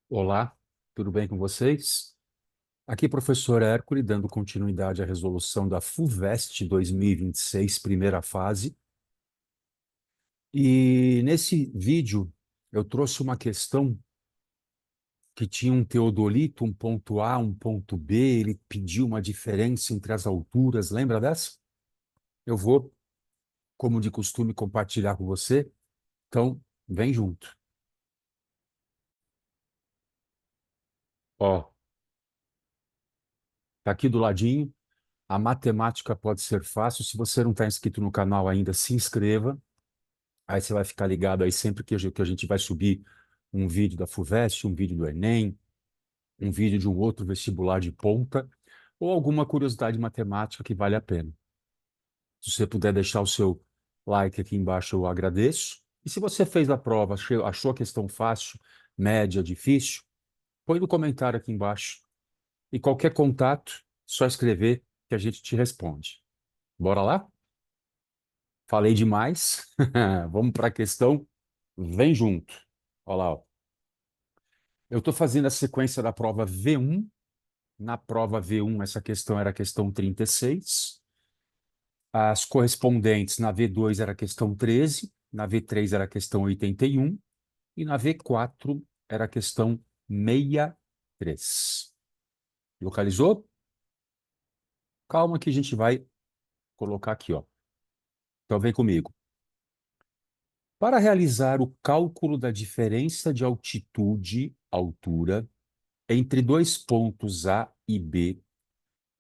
Olá, tudo bem com vocês? Aqui, professor Hércules, dando continuidade à resolução da FUVEST 2026, primeira fase. E nesse vídeo, eu trouxe uma questão que tinha um teodolito, um ponto A, um ponto B, ele pediu uma diferença entre as alturas, lembra dessa? Eu vou, como de costume, compartilhar com você, então vem junto. Ó, tá aqui do ladinho, a matemática pode ser fácil, se você não está inscrito no canal ainda, se inscreva. Aí você vai ficar ligado aí sempre que a gente vai subir um vídeo da FUVEST, um vídeo do Enem, um vídeo de um outro vestibular de ponta, ou alguma curiosidade matemática que vale a pena. Se você puder deixar o seu like aqui embaixo, eu agradeço. E se você fez a prova, achou a questão fácil, média, difícil, põe no comentário aqui embaixo. E qualquer contato, só escrever que a gente te responde. Bora lá? Falei demais. Vamos para a questão. Vem junto. Olha lá, ó. Eu estou fazendo a sequência da prova V1. Na prova V1, essa questão era a questão 36. As correspondentes na V2 era a questão 13, na V3 era a questão 81 e na V4 era a questão 63. Localizou? Calma que a gente vai colocar aqui, ó. Então vem comigo. Para realizar o cálculo da diferença de altitude, altura, entre dois pontos A e B,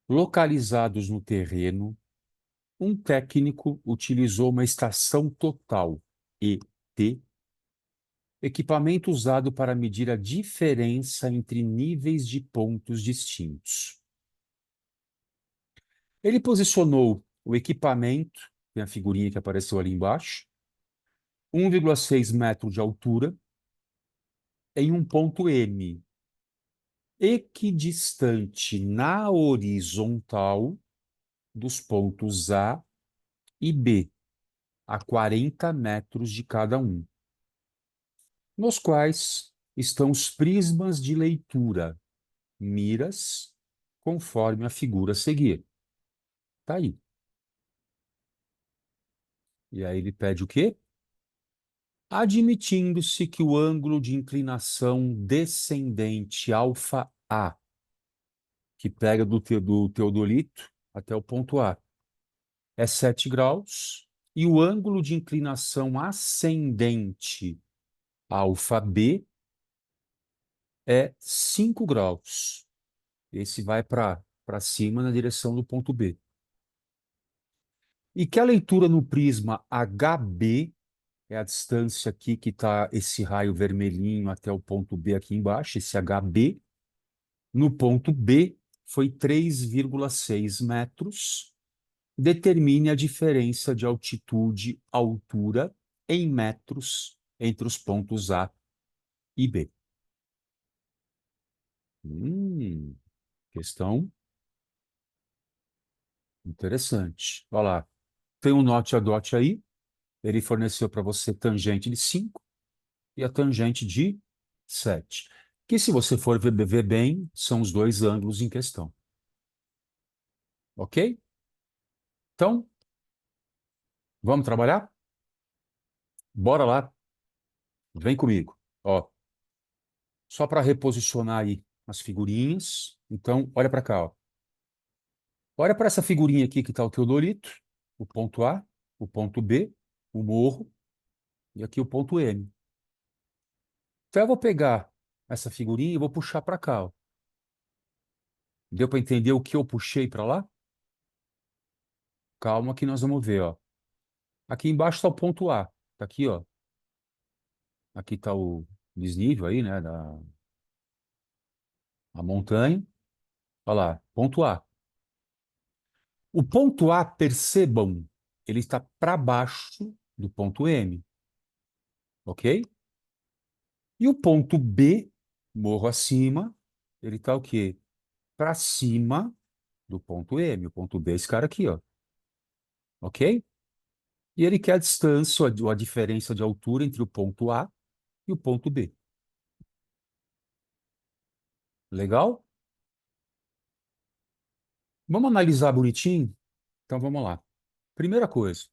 localizados no terreno, um técnico utilizou uma estação total, ET, equipamento usado para medir a diferença entre níveis de pontos distintos. Ele posicionou o equipamento, tem a figurinha que apareceu ali embaixo, 1,6 metros de altura, em um ponto M, equidistante na horizontal dos pontos A e B, a 40 metros de cada um, nos quais estão os prismas de leitura, miras, conforme a figura a seguir. Tá aí. E aí ele pede o quê? Admitindo-se que o ângulo de inclinação descendente alfa A, que pega do teodolito até o ponto A, é 7 graus, e o ângulo de inclinação ascendente alfa B é 5 graus. Esse vai para cima na direção do ponto B. E que a leitura no prisma HB, é a distância aqui que está esse raio vermelhinho até o ponto B aqui embaixo, esse HB, no ponto B foi 3,6 metros. Determine a diferença de altitude, altura, em metros, entre os pontos A e B. Questão interessante. Olha lá. Tem um note a dot aí. Ele forneceu para você tangente de 5 e a tangente de 7. Que, se você for ver bem, são os dois ângulos em questão. Ok? Então, vamos trabalhar? Bora lá. Vem comigo. Ó, só para reposicionar aí as figurinhas. Então, olha para cá, ó. Olha para essa figurinha aqui que está o teodolito, o ponto A, o ponto B, o morro e aqui o ponto M. Então, eu vou pegar essa figurinha e vou puxar para cá, ó. Deu para entender o que eu puxei para lá? Calma que nós vamos ver, ó. Aqui embaixo está o ponto A. Tá aqui, ó. Aqui está o desnível aí, né, da a montanha. Olha lá, ponto A. O ponto A, percebam, ele está para baixo do ponto M, ok? E o ponto B, morro acima, ele está o quê? Para cima do ponto M. O ponto B é esse cara aqui, ó. Ok? E ele quer a distância, ou a diferença de altura entre o ponto A e o ponto B. Legal? Vamos analisar bonitinho? Então vamos lá. Primeira coisa,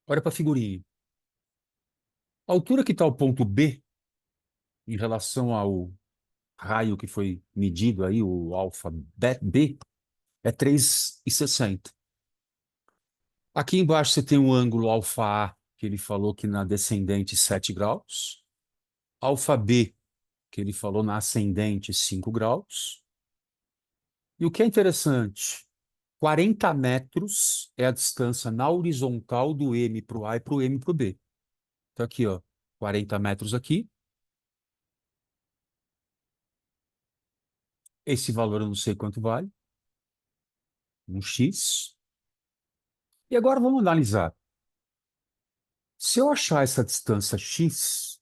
olha para a figurinha. A altura que está o ponto B em relação ao raio que foi medido aí, o alfa B, é 3,60. Aqui embaixo você tem o ângulo alfa A, que ele falou que na descendente 7 graus. Alfa B, que ele falou na ascendente 5 graus. E o que é interessante, 40 metros é a distância na horizontal do M para o A e para o M para o B. Então aqui, ó, 40 metros aqui. Esse valor eu não sei quanto vale, um X. E agora vamos analisar. Se eu achar essa distância X,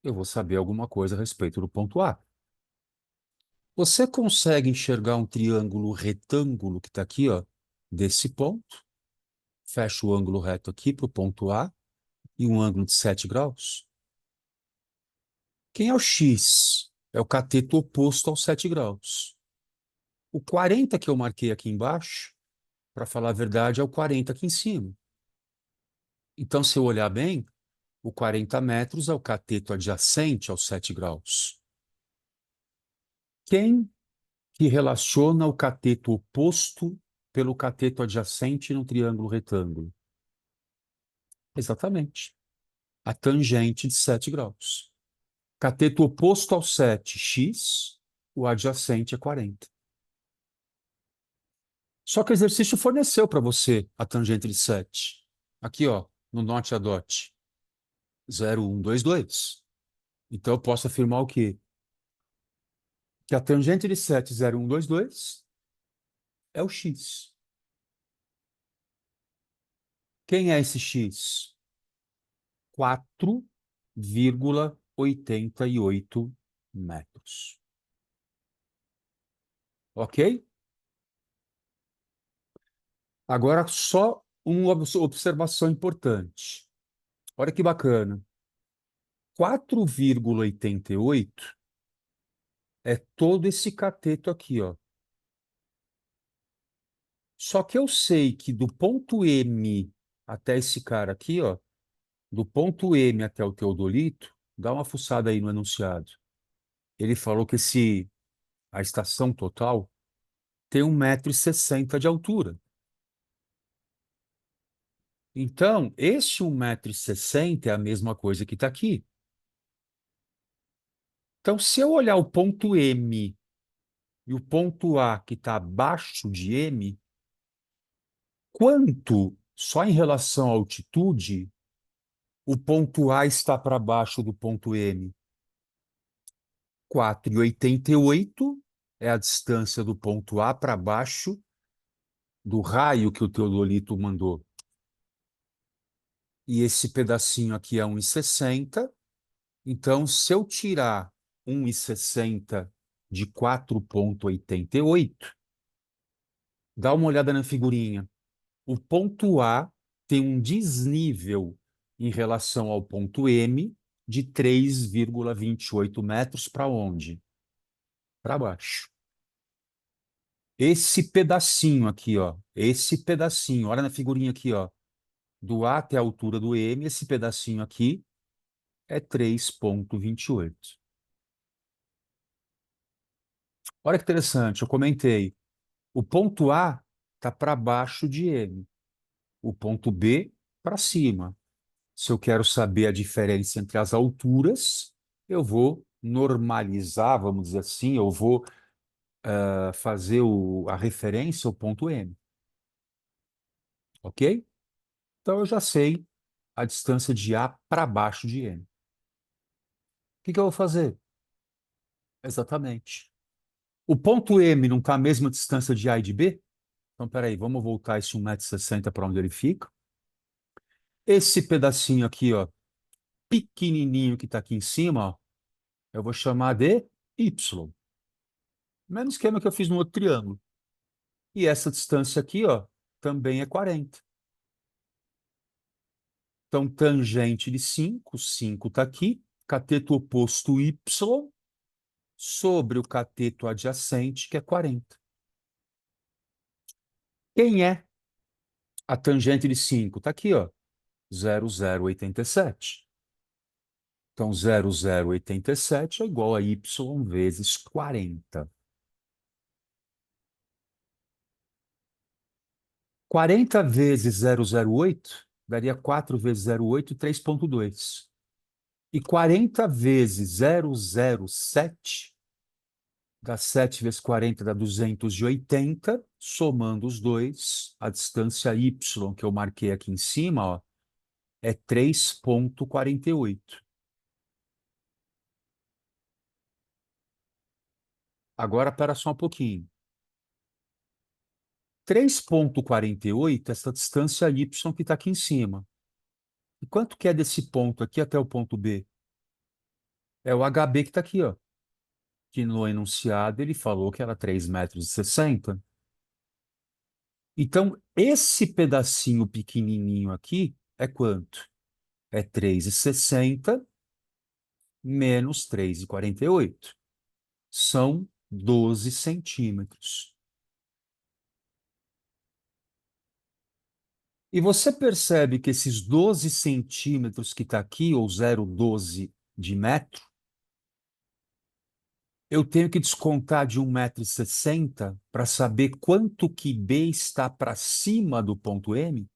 eu vou saber alguma coisa a respeito do ponto A. Você consegue enxergar um triângulo retângulo que está aqui, ó, desse ponto? Fecha o ângulo reto aqui para o ponto A e um ângulo de 7 graus. Quem é o X? É o cateto oposto aos 7 graus. O 40 que eu marquei aqui embaixo, para falar a verdade, é o 40 aqui em cima. Então, se eu olhar bem, o 40 metros é o cateto adjacente aos 7 graus. Quem que relaciona o cateto oposto pelo cateto adjacente no triângulo retângulo? Exatamente. A tangente de 7 graus. Cateto oposto ao 7, x, o adjacente é 40. Só que o exercício forneceu para você a tangente de 7. Aqui, ó, no note a dot. 0,122. Então eu posso afirmar o quê? Que a tangente de 7, 0,122, é o x. Quem é esse x? 4,88 metros. Ok? Agora, só uma observação importante. Olha que bacana. 4,88 é todo esse cateto aqui, ó. Só que eu sei que do ponto M até esse cara aqui, ó, do ponto M até o teodolito, dá uma fuçada aí no enunciado. Ele falou que a estação total tem 1,60 m de altura. Então, esse 1,60 m é a mesma coisa que está aqui. Então, se eu olhar o ponto M e o ponto A que está abaixo de M, quanto, só em relação à altitude, o ponto A está para baixo do ponto M? 4,88 é a distância do ponto A para baixo do raio que o teodolito mandou. E esse pedacinho aqui é 1,60. Então, se eu tirar 1,60 de 4,88, dá uma olhada na figurinha. O ponto A tem um desnível em relação ao ponto M de 3,28 metros para onde? Para baixo. Esse pedacinho aqui, ó, esse pedacinho, olha na figurinha aqui, ó, do A até a altura do M, esse pedacinho aqui é 3,28. Olha que interessante, eu comentei. O ponto A está para baixo de M, o ponto B para cima. Se eu quero saber a diferença entre as alturas, eu vou normalizar, vamos dizer assim, eu vou fazer a referência ao ponto M, ok? Então eu já sei a distância de A para baixo de M. O que eu vou fazer? Exatamente. O ponto M não está a mesma distância de A e de B? Então, peraí, vamos voltar esse 1,60 m para onde ele fica. Esse pedacinho aqui, ó, pequenininho que está aqui em cima, ó, eu vou chamar de Y. Mesmo esquema que eu fiz no outro triângulo. E essa distância aqui, ó, também é 40. Então, tangente de 5, 5 está aqui, cateto oposto Y sobre o cateto adjacente, que é 40. Quem é a tangente de 5? Está aqui, ó, 0,087. Então, 0,087 é igual a y vezes 40. 40 vezes 0,08 daria 4 vezes 0,8, 3,2. E 40 vezes 0,07 dá 7 vezes 40 dá 280. Somando os dois, a distância y que eu marquei aqui em cima, ó, é 3,48. Agora, espera só um pouquinho. 3,48 é essa distância y que está aqui em cima. E quanto que é desse ponto aqui até o ponto B? É o HB que está aqui, ó. Que no enunciado ele falou que era 3,60 metros. Então, esse pedacinho pequenininho aqui é quanto? É 3,60 menos 3,48. São 12 centímetros. E você percebe que esses 12 centímetros que está aqui, ou 0,12 de metro, eu tenho que descontar de 1,60 m para saber quanto que B está para cima do ponto M?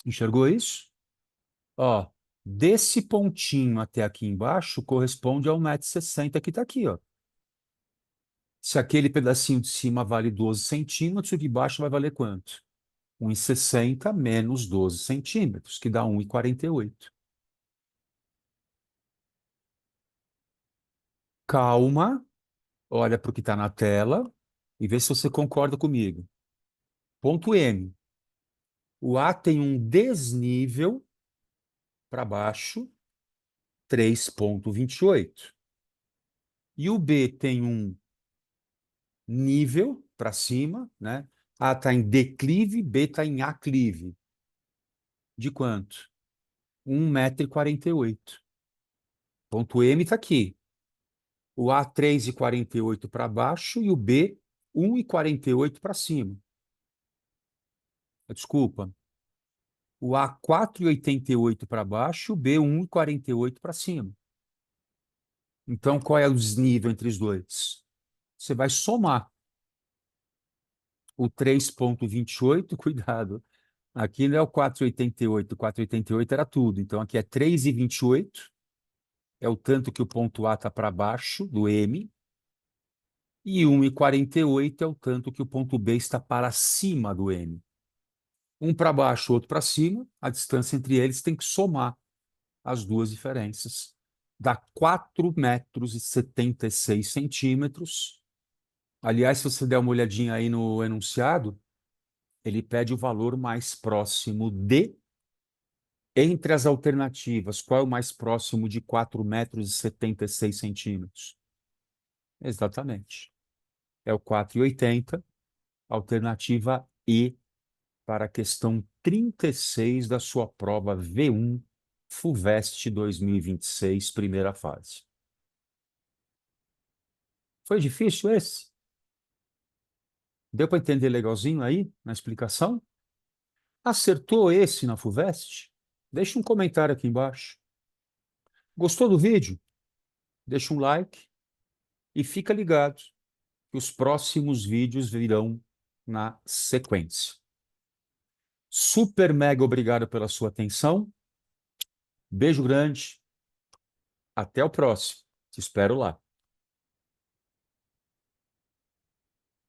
Enxergou isso? Ó, desse pontinho até aqui embaixo corresponde ao 1,60 m que está aqui, ó. Se aquele pedacinho de cima vale 12 centímetros, o de baixo vai valer quanto? 1,60 menos 12 centímetros, que dá 1,48. Calma, olha para o que está na tela e vê se você concorda comigo. Ponto M. O A tem um desnível para baixo, 3,28. E o B tem um nível para cima, né? A está em declive, B está em aclive. De quanto? 1,48 m. Ponto M está aqui. O A 3,48 para baixo e o B 1,48 para cima. Desculpa. O A 4,88 para baixo, o B 1,48 para cima. Então, qual é o desnível entre os dois? Você vai somar o 3,28, cuidado. Aqui não é o 4,88. O 4,88 era tudo. Então, aqui é 3,28. É o tanto que o ponto A está para baixo do M. E 1,48 é o tanto que o ponto B está para cima do M. Um para baixo, outro para cima. A distância entre eles tem que somar as duas diferenças. Dá 4,76 metros. Aliás, se você der uma olhadinha aí no enunciado, ele pede o valor mais próximo de, entre as alternativas, qual é o mais próximo de 4,76 metros? Exatamente. É o 4,80, alternativa E, para a questão 36 da sua prova V1 FUVEST 2026, primeira fase. Foi difícil esse? Deu para entender legalzinho aí na explicação? Acertou esse na FUVEST? Deixa um comentário aqui embaixo. Gostou do vídeo? Deixa um like e fica ligado que os próximos vídeos virão na sequência. Super mega obrigado pela sua atenção. Beijo grande. Até o próximo. Te espero lá.